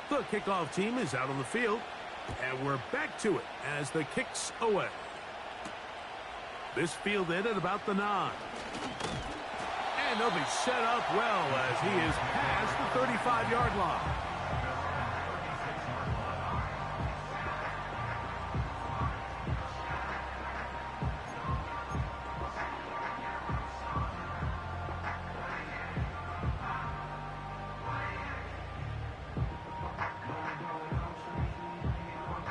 The kickoff team is out on the field, and we're back to it as the kick's away. This fielded at about the 9. And they'll be set up well as he is past the 35-yard line.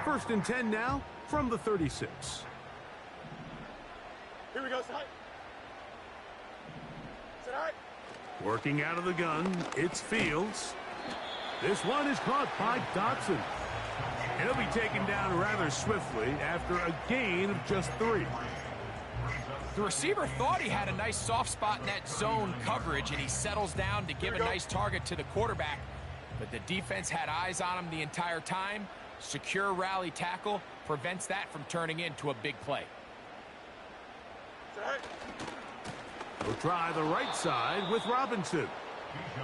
First and 10 now from the 36. Here we go, Side. Side. Working out of the gun, it's Fields. This one is caught by Dotson. And he'll be taken down rather swiftly after a gain of just 3. The receiver thought he had a nice soft spot in that zone coverage, and he settles down to give a nice target to the quarterback. But the defense had eyes on him the entire time. Secure rally tackle prevents that from turning into a big play. He'll try the right side with Robinson.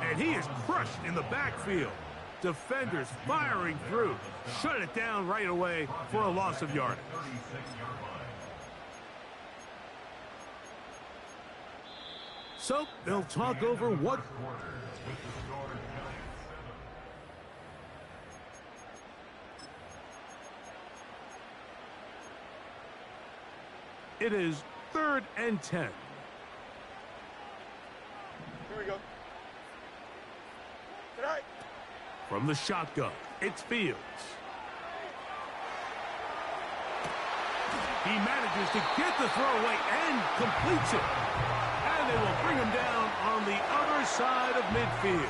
And he is crushed in the backfield. Defenders firing through. Shut it down right away for a loss of yardage. So they'll talk over what... It is 3rd and 10. Here we go. Tonight. From the shotgun, it's Fields. He manages to get the throw away and completes it. And they will bring him down on the other side of midfield.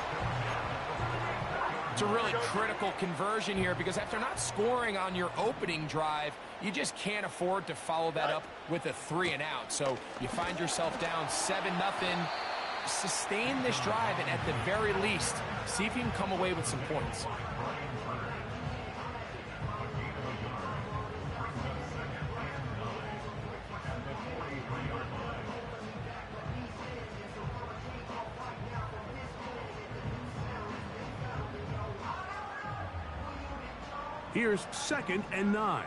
It's a really critical conversion here because after not scoring on your opening drive, you just can't afford to follow that up with a 3-and-out. So you find yourself down 7-0. Sustain this drive and at the very least, see if you can come away with some points. Here's 2nd and 9.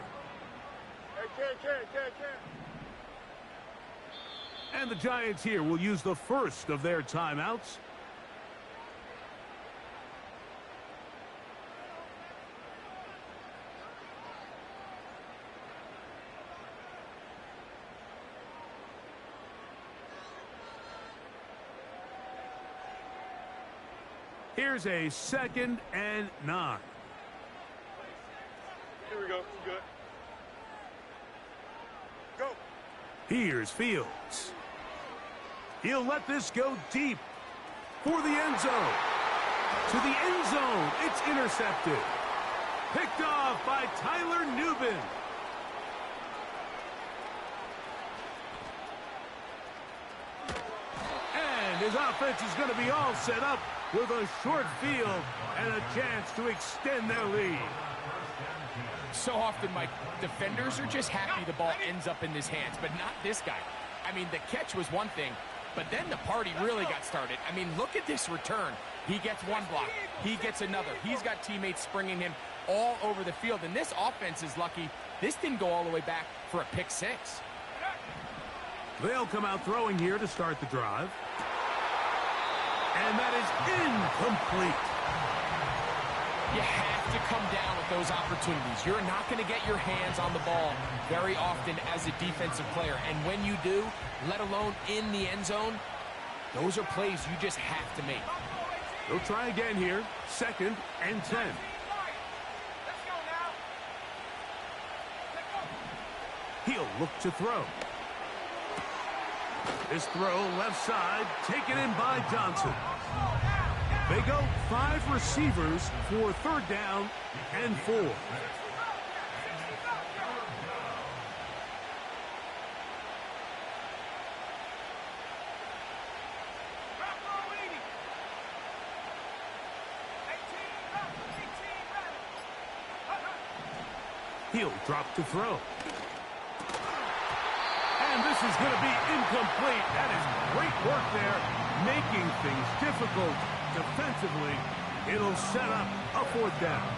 And the Giants here will use the first of their timeouts. Here's a 2nd and 9. Here we go. Good. Go. Here's Fields. He'll let this go deep for the end zone. To the end zone. It's intercepted. Picked off by Tyler Nubin. And his offense is going to be all set up with a short field and a chance to extend their lead. So often, Mike, defenders are just happy the ball ends up in his hands, but not this guy. I mean, the catch was one thing, but then the party really got started. I mean, look at this return. He gets one block. He gets another. He's got teammates springing him all over the field, and this offense is lucky this didn't go all the way back for a pick 6. They'll come out throwing here to start the drive. And that is incomplete. You have to come down with those opportunities. You're not going to get your hands on the ball very often as a defensive player. And when you do, let alone in the end zone, those are plays you just have to make. They'll try again here. 2nd and 10. He'll look to throw. This throw left side, taken in by Johnson. They go 5 receivers for 3rd down and 4. He'll drop to throw. And this is going to be incomplete. That is great work there, making things difficult defensively, It'll set up a 4th down.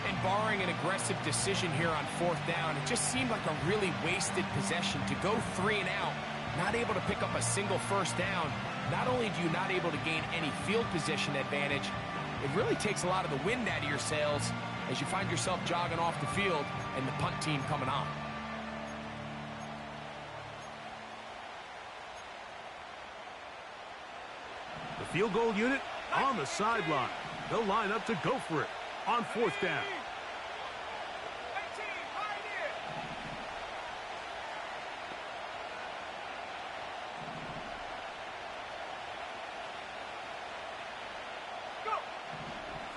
And barring an aggressive decision here on 4th down, it just seemed like a really wasted possession to go 3 and out, not able to pick up a single 1st down. Not only do you not able to gain any field position advantage, it really takes a lot of the wind out of your sails as you find yourself jogging off the field and the punt team coming on. The field goal unit on the sideline. They'll line up to go for it on 4th down.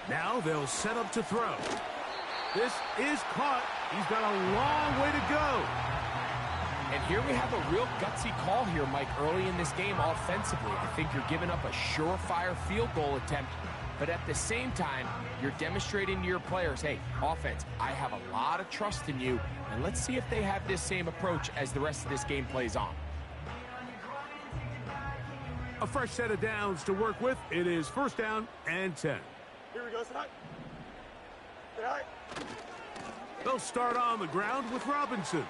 Now they'll set up to throw. This is caught. He's got a long way to go. And here we have a real gutsy call here, Mike, early in this game offensively. I think you're giving up a surefire field goal attempt, but at the same time, you're demonstrating to your players, hey, offense, I have a lot of trust in you, and let's see if they have this same approach as the rest of this game plays on. A fresh set of downs to work with. It is 1st down and 10. Here we go, Side. Side. They'll start on the ground with Robinson.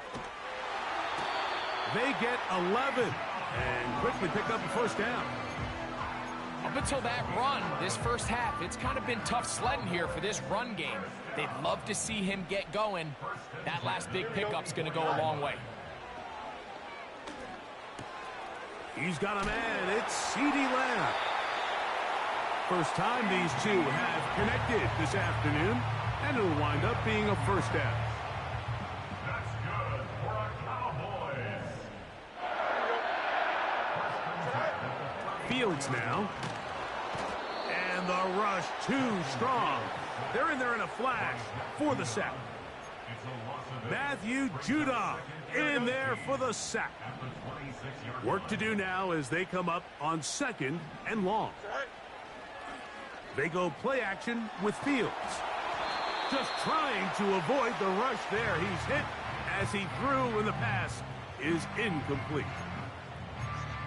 They get 11 and quickly pick up a 1st down. Up until that run, this 1st half, it's kind of been tough sledding here for this run game. They'd love to see him get going. That last big pickup's going to go a long way. He's got a man. It's CeeDee Lamb. First time these two have connected this afternoon, and it'll wind up being a 1st down. That's good for a Cowboys. Fields now. And the rush too strong. They're in there in a flash for the sack. Matthew Judon in there for the sack. Work to do now as they come up on 2nd and long. They go play action with Fields. Just trying to avoid the rush there. He's hit as he threw, and the pass is incomplete.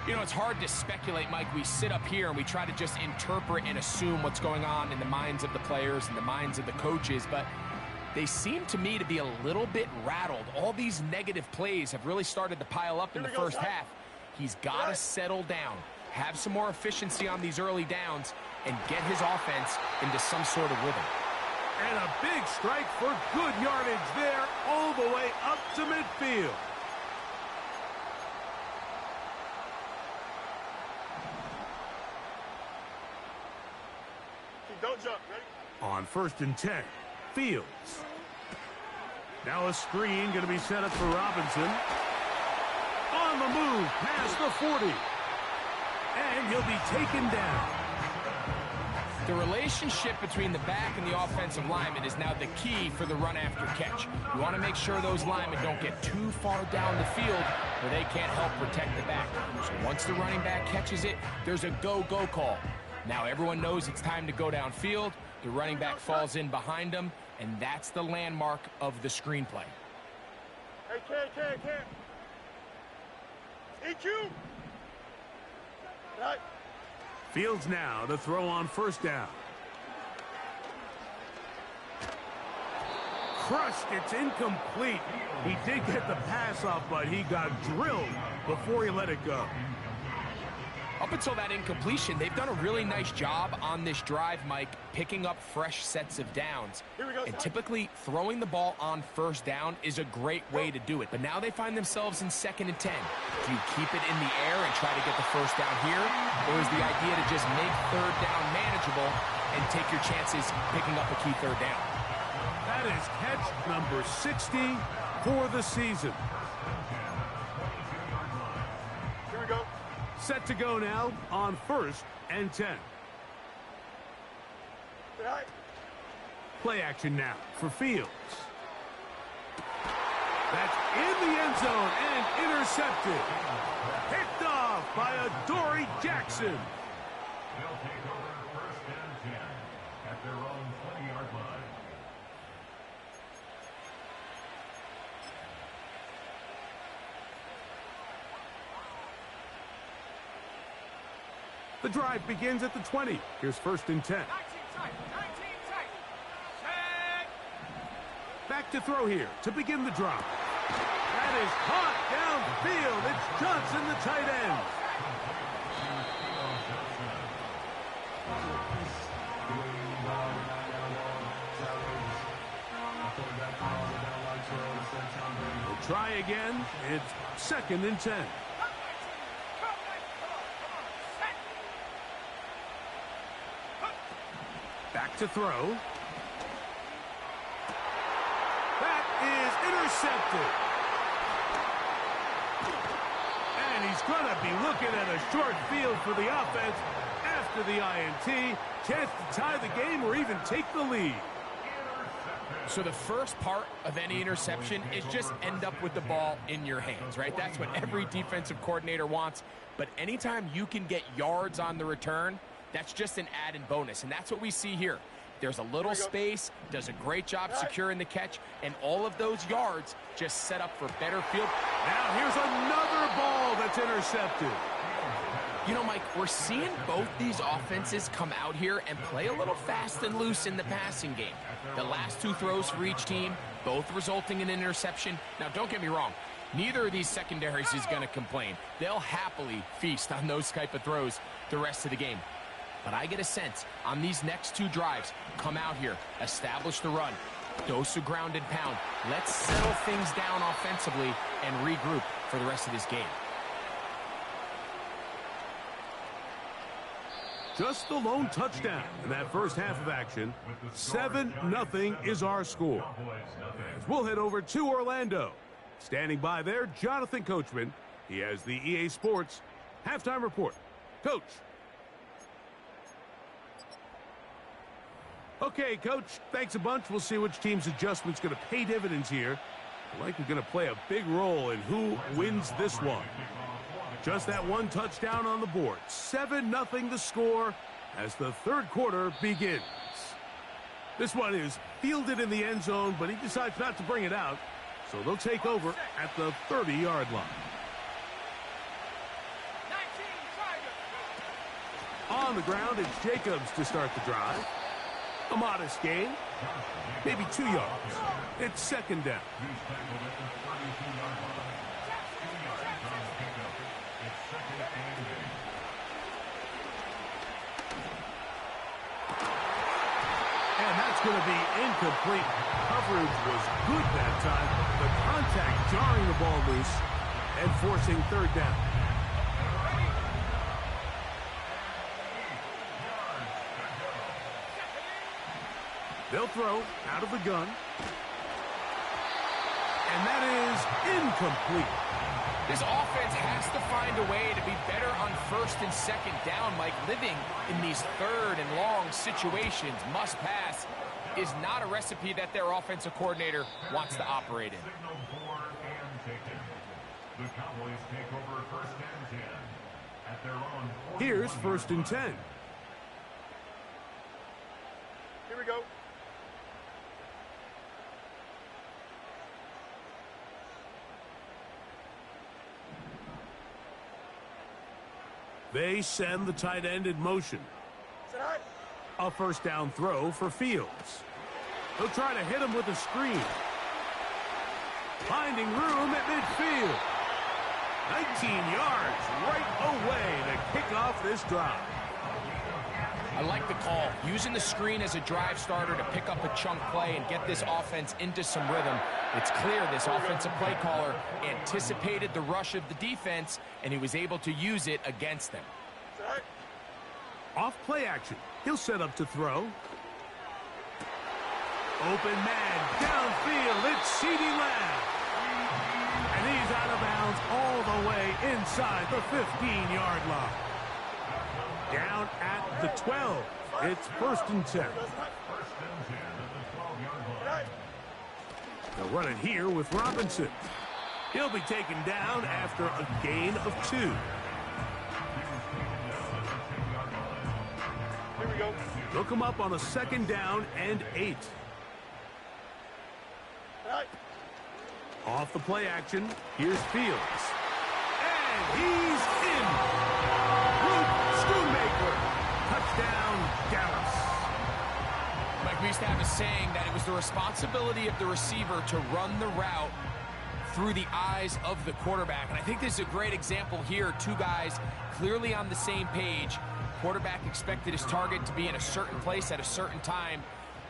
You know, it's hard to speculate, Mike. We sit up here and we try to just interpret and assume what's going on in the minds of the players and the minds of the coaches, but they seem to me to be a little bit rattled. All these negative plays have really started to pile up in the 1st half. He's got to settle down, have some more efficiency on these early downs, and get his offense into some sort of rhythm. And a big strike for good yardage there all the way up to midfield. Don't jump. Ready? On 1st and 10, Fields. Now a screen going to be set up for Robinson. On the move past the 40. And he'll be taken down. The relationship between the back and the offensive lineman is now the key for the run after catch. You want to make sure those linemen don't get too far down the field where they can't help protect the back. So once the running back catches it, there's a go-go call. Now everyone knows it's time to go downfield. The running back falls in behind him, and that's the landmark of the screenplay. Hey, Cam. EQ. Right. Fields now to throw on 1st down. Crushed. It's incomplete. He did get the pass off, but he got drilled before he let it go. Up until that incompletion, they've done a really nice job on this drive, Mike, picking up fresh sets of downs. Here we go, and typically, throwing the ball on 1st down is a great way to do it. But now they find themselves in 2nd and 10. Do you keep it in the air and try to get the 1st down here? Or is the idea to just make 3rd down manageable and take your chances picking up a key 3rd down? That is catch number 60 for the season. Here we go. Set to go now on 1st and 10. Right. Play action now for Fields. That's in the end zone and intercepted. Picked off by Adoree Jackson. They'll take over 1st and 10 at their own 20-yard line. The drive begins at the 20. Here's 1st and 10. Back to throw here to begin the drive. That is caught downfield. It's Johnson, the tight end. We'll try again. It's 2nd and 10. Back to throw. That is intercepted. And he's going to be looking at a short field for the offense after the INT. Chance to tie the game or even take the lead. So the first part of any interception is just end up with the ball in your hands, right? That's what every defensive coordinator wants. But anytime you can get yards on the return, that's just an added bonus. And that's what we see here. There's a little space, does a great job securing the catch, and all of those yards just set up for better field. Now here's another ball that's intercepted. You know, Mike, we're seeing both these offenses come out here and play a little fast and loose in the passing game. The last 2 throws for each team, both resulting in an interception. Now, don't get me wrong. Neither of these secondaries is going to complain. They'll happily feast on those type of throws the rest of the game. But I get a sense on these next 2 drives, come out here, establish the run, dose of ground and pound. Let's settle things down offensively and regroup for the rest of this game. Just the lone touchdown in that first half of action. 7-0 is our score. As we'll head over to Orlando. Standing by there, Jonathan Coachman. He has the EA Sports halftime report. Coach. Okay, Coach, thanks a bunch. We'll see which team's adjustment's going to pay dividends here. Likely going to play a big role in who wins this one. Just that one touchdown on the board. 7-0 the score as the 3rd quarter begins. This one is fielded in the end zone, but he decides not to bring it out. So they'll take over at the 30-yard line. On the ground, it's Jacobs to start the drive. A modest gain, maybe 2 yards. It's 2nd down. And that's going to be incomplete. Coverage was good that time. The contact jarring the ball loose and forcing 3rd down. They'll throw out of the gun. And that is incomplete. This offense has to find a way to be better on 1st and 2nd down, Mike. Living in these 3rd and long situations, must pass, is not a recipe that their offensive coordinator wants to operate in. The Cowboys take over 1st and 10 at their own. Here's 1st and 10. Here we go. They send the tight end in motion. A 1st down throw for Fields. They'll try to hit him with a screen. Finding room at midfield. 19 yards right away to kick off this drive. I like the call. Using the screen as a drive starter to pick up a chunk play and get this offense into some rhythm. It's clear this offensive play caller anticipated the rush of the defense, and he was able to use it against them. Off play action. He'll set up to throw. Open man downfield. It's CeeDee Lamb. And he's out of bounds all the way inside the 15-yard line. Down at the 12. It's 1st and 10. They'll run it here with Robinson. He'll be taken down after a gain of 2. Here we go. They'll come up on a 2nd down and 8. Off the play action, here's Fields. And he's in. Luke Schoonmaker used to have a saying that it was the responsibility of the receiver to run the route through the eyes of the quarterback. And I think this is a great example here. Two guys clearly on the same page. Quarterback expected his target to be in a certain place at a certain time.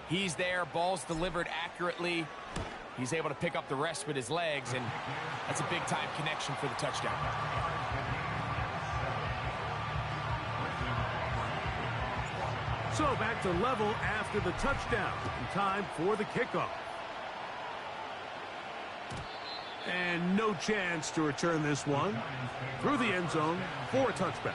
He's there, ball's delivered accurately. He's able to pick up the rest with his legs, and that's a big-time connection for the touchdown. So back to level after the touchdown. And time for the kickoff. And no chance to return this one through the end zone for a touchback.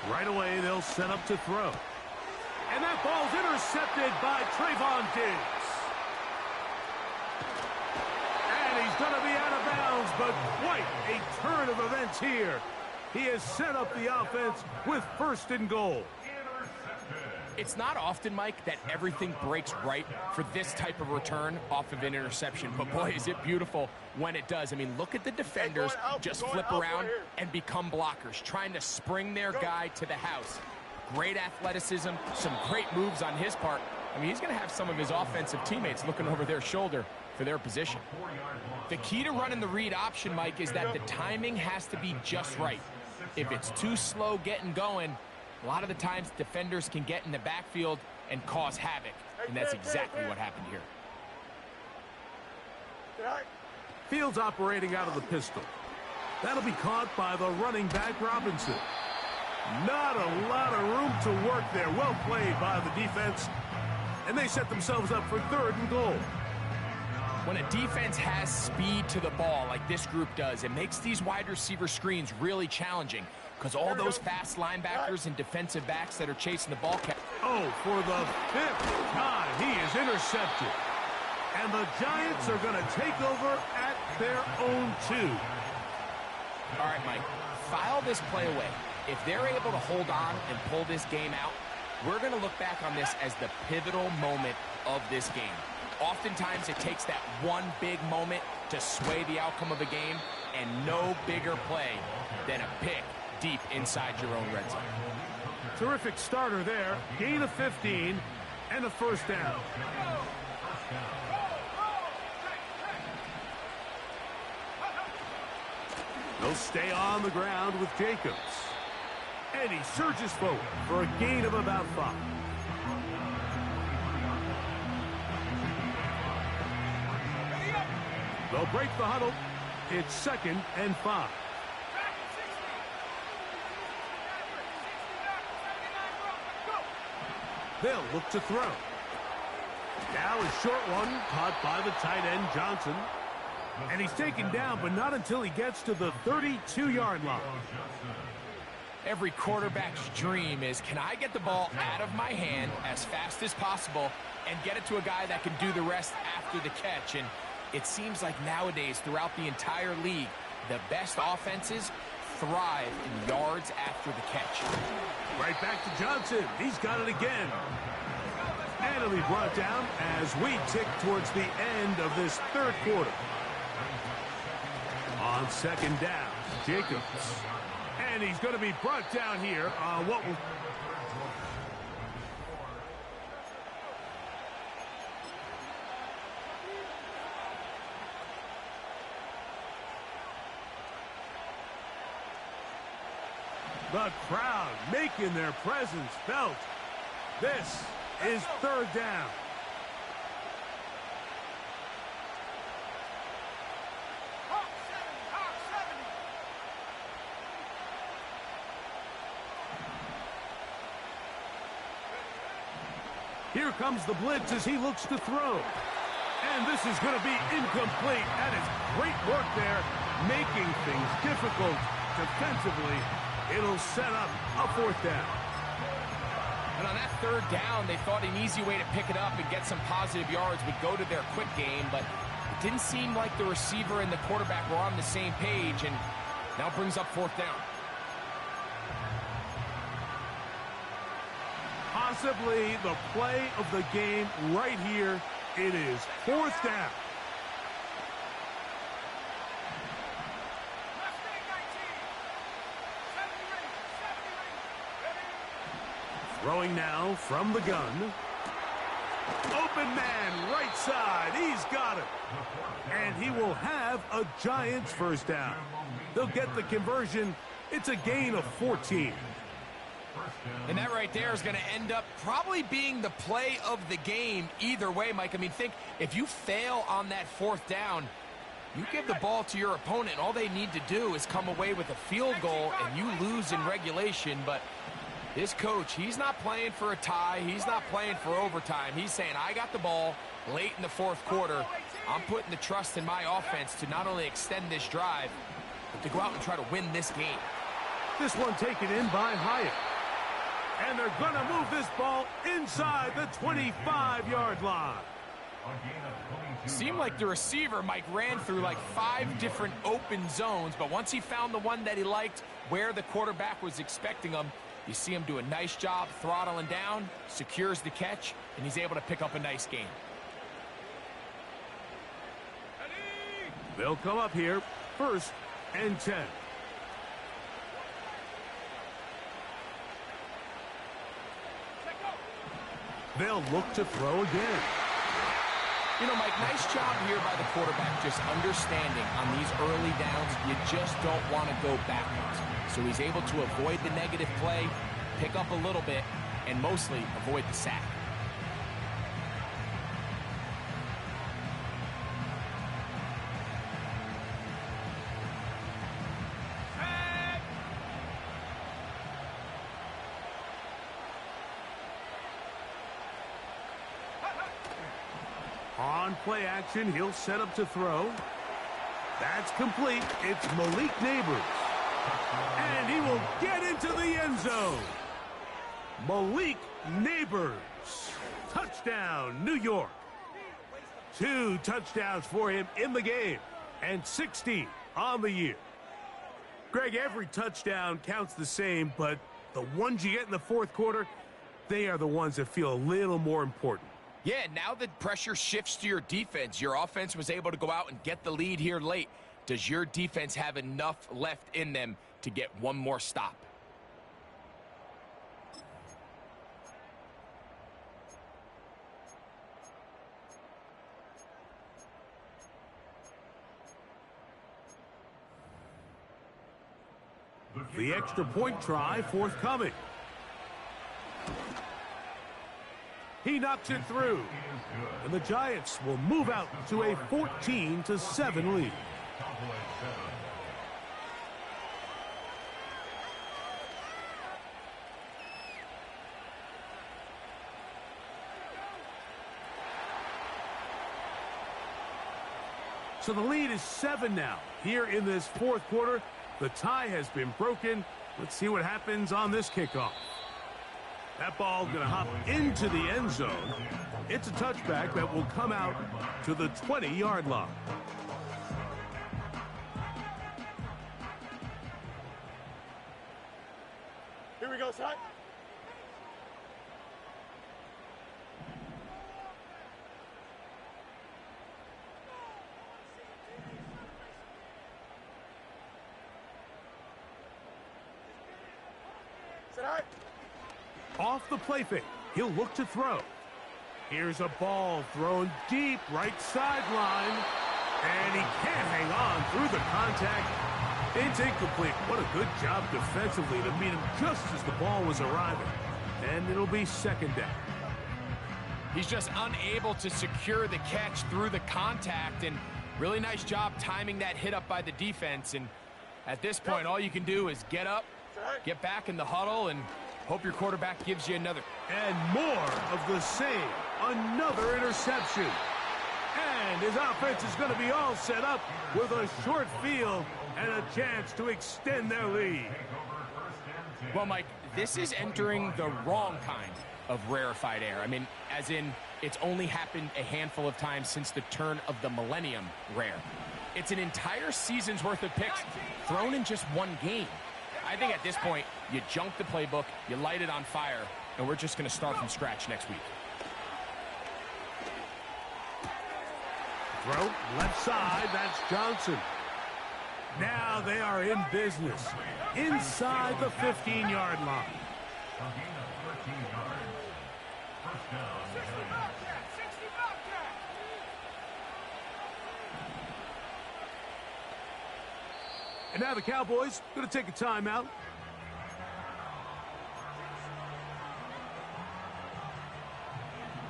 Right away, they'll set up to throw. And that ball's intercepted by Trayvon Diggs. And he's going to be out of bounds, but quite a turn of events here. He has set up the offense with 1st and goal. It's not often, Mike, that everything breaks right for this type of return off of an interception. But, boy, is it beautiful when it does. I mean, look at the defenders just flip around and become blockers, trying to spring their guy to the house. Great athleticism, some great moves on his part. I mean, he's going to have some of his offensive teammates looking over their shoulder for their position. The key to running the read option, Mike, is that the timing has to be just right. If it's too slow getting going, a lot of the times defenders can get in the backfield and cause havoc, and that's exactly what happened here. Fields operating out of the pistol. That'll be caught by the running back, Robinson. Not a lot of room to work there. Well played by the defense. And they set themselves up for 3rd and goal. When a defense has speed to the ball like this group does, it makes these wide receiver screens really challenging, because all those fast linebackers and defensive backs that are chasing the ball. Oh, for the 5th time, he is intercepted. And the Giants are going to take over at their own 2. All right, Mike, file this play away. If they're able to hold on and pull this game out, we're going to look back on this as the pivotal moment of this game. Oftentimes, it takes that one big moment to sway the outcome of a game, and no bigger play than a pick deep inside your own red zone. Terrific starter there. Gain of 15 and a 1st down. They'll stay on the ground with Jacobs. And he surges forward for a gain of about 5. They'll break the huddle. It's 2nd and 5. They'll look to throw. Now a short one caught by the tight end, Johnson. And he's taken down, but not until he gets to the 32-yard line. Every quarterback's dream is, can I get the ball out of my hand as fast as possible and get it to a guy that can do the rest after the catch? And it seems like nowadays, throughout the entire league, the best offenses thrive in yards after the catch. Right back to Johnson. He's got it again. And it'll be brought down as we tick towards the end of this 3rd quarter. On 2nd down, Jacobs. And he's going to be brought down here on what will... The crowd making their presence felt. This is 3rd down. Here comes the blitz as he looks to throw. And this is going to be incomplete. That is great work there, making things difficult defensively. It'll set up a 4th down. And on that 3rd down, they thought an easy way to pick it up and get some positive yards would go to their quick game, but it didn't seem like the receiver and the quarterback were on the same page, and now brings up 4th down. On possibly the play of the game right here. It is 4th down. Throwing now from the gun. Open man, right side. He's got it. And he will have a Giants first down. They'll get the conversion. It's a gain of 14. And that right there is going to end up probably being the play of the game either way, Mike. I mean, think if you fail on that 4th down, you give the ball to your opponent, and all they need to do is come away with a field goal, and you lose in regulation. But this coach, he's not playing for a tie. He's not playing for overtime. He's saying, I got the ball late in the 4th quarter. I'm putting the trust in my offense to not only extend this drive, but to go out and try to win this game. This one taken in by Hyatt. And they're going to move this ball inside the 25-yard line. Seemed like the receiver, Mike, ran through like 5 different open zones, but once he found the one that he liked where the quarterback was expecting him, you see him do a nice job throttling down, secures the catch, and he's able to pick up a nice gain. They'll come up here, 1st and 10. They'll look to throw again. You know, Mike, nice job here by the quarterback, just understanding on these early downs, you just don't want to go backwards. So he's able to avoid the negative play, pick up a little bit, and mostly avoid the sack. On play action, he'll set up to throw. That's complete. It's Malik Neighbors. And he will get into the end zone. Malik Neighbors. Touchdown, New York. 2 touchdowns for him in the game. And 60 on the year. Greg, every touchdown counts the same, but the ones you get in the 4th quarter, they are the ones that feel a little more important. Yeah, now the pressure shifts to your defense. Your offense was able to go out and get the lead here late. Does your defense have enough left in them to get one more stop? The extra point try forthcoming. He knocks it through. And the Giants will move out to a 14-7 lead. So the lead is 7 now. Here in this 4th quarter, the tie has been broken. Let's see what happens on this kickoff. That ball going to hop into the end zone. It's a touchback that will come out to the 20-yard line. Here we go, son. Sit high. Off the play fake, he'll look to throw. Here's a ball thrown deep right sideline. And he can't hang on through the contact. It's incomplete. What a good job defensively to meet him just as the ball was arriving. And it'll be 2nd down. He's just unable to secure the catch through the contact, and really nice job timing that hit up by the defense. And at this point, all you can do is get up, get back in the huddle, and hope your quarterback gives you another. And more of the same. Another interception. And his offense is going to be all set up with a short field and a chance to extend their lead. Well, Mike, this is entering the wrong kind of rarefied air. I mean, as in, it's only happened a handful of times since the turn of the millennium rare. It's an entire season's worth of picks thrown in just one game. I think at this point, you junk the playbook, you light it on fire, and we're just going to start from scratch next week. Throw, left side, that's Johnson. Now they are in business, inside the 15-yard line. A gain of 13 yards. First down, Giants. And now the Cowboys going to take a timeout.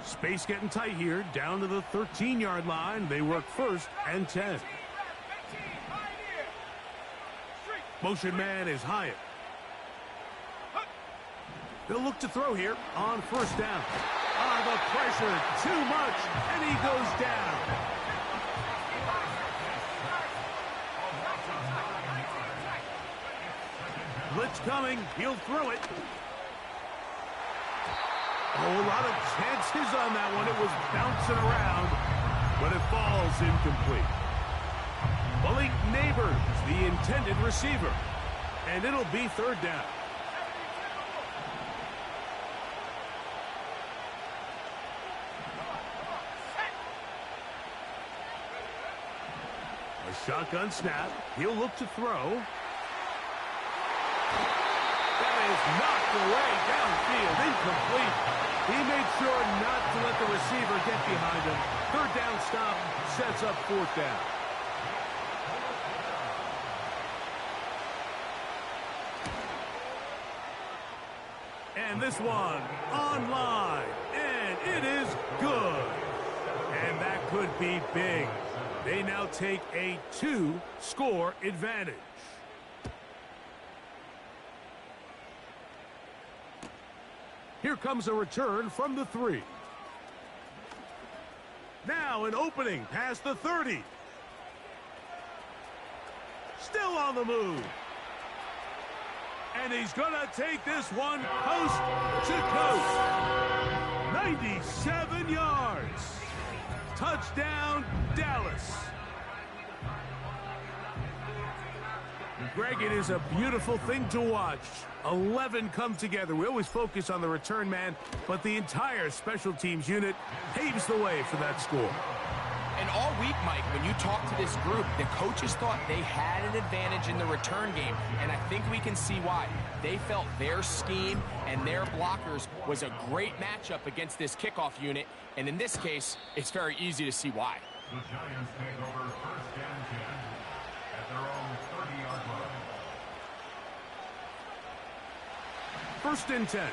Space getting tight here, down to the 13-yard line. They work 1st and 10. Motion man is Hyatt. They'll look to throw here on 1st down. The pressure, too much, and he goes down. Blitz coming, he'll throw it. A lot of chances on that one. It was bouncing around, but it falls incomplete. Malik Neighbors, the intended receiver, and it'll be 3rd down. A shotgun snap. He'll look to throw. That is knocked away downfield, incomplete. He made sure not to let the receiver get behind him. 3rd down stop sets up 4th down. And this one online, and it is good. And that could be big. They now take a 2-score advantage. Here comes a return from the 3. Now an opening past the 30. Still on the move. And he's going to take this one coast to coast. 97 yards. Touchdown, Dallas. Greg, it is a beautiful thing to watch. 11 come together. We always focus on the return man, but the entire special teams unit paves the way for that score. And all week, Mike, when you talk to this group, the coaches thought they had an advantage in the return game, and I think we can see why. They felt their scheme and their blockers was a great matchup against this kickoff unit, and in this case, it's very easy to see why. The Giants take over 1st and 10 at their own 30-yard line. 1st and 10.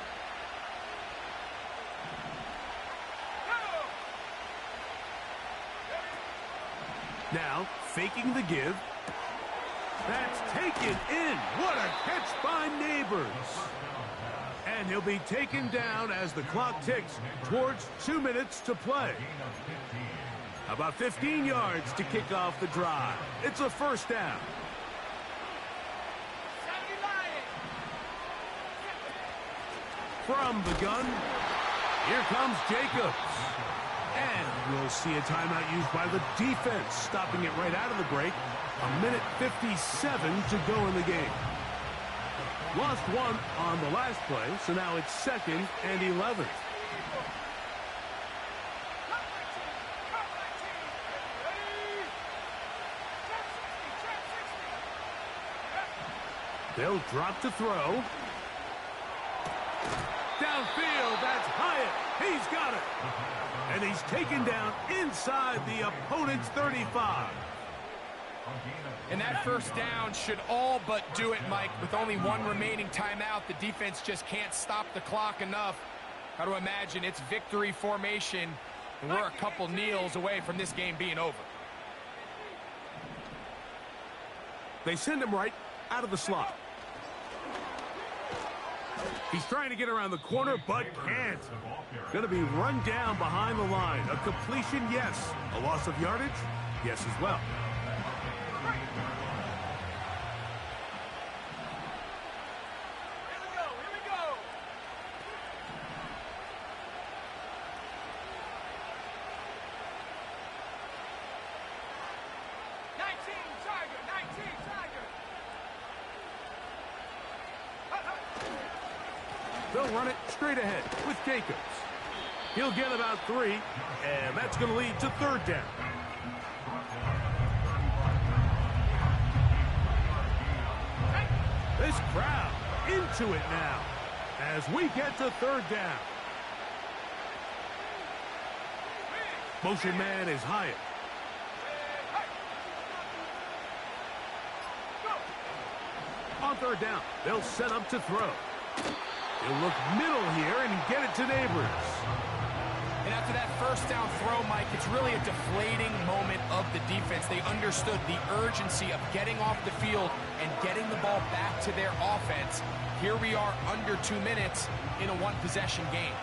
Now, faking the give. That's taken in. What a catch by Neighbors. And he'll be taken down as the clock ticks towards 2 minutes to play. About 15 yards to kick off the drive. It's a 1st down. From the gun, here comes Jacobs. And we'll see a timeout used by the defense, stopping it right out of the break. 1:57 to go in the game. Lost one on the last play, so now it's 2nd and 11. They'll drop to throw. Downfield, that's Hyatt. He's got it. And he's taken down inside the opponent's 35. And that 1st down should all but do it, Mike. With only one remaining timeout, the defense just can't stop the clock enough. Got to imagine it's victory formation, and we're a couple kneels away from this game being over. They send him right out of the slot. He's trying to get around the corner, but can't. Going to be run down behind the line. A completion, yes. A loss of yardage, yes as well. They'll run it straight ahead with Jacobs. He'll get about 3, and that's going to lead to 3rd down. This crowd into it now as we get to 3rd down. Motion man is Hyatt. On 3rd down, they'll set up to throw. He'll look middle here and get it to Neighbors. And after that 1st down throw, Mike, it's really a deflating moment of the defense. They understood the urgency of getting off the field and getting the ball back to their offense. Here we are under 2 minutes in a 1-possession game.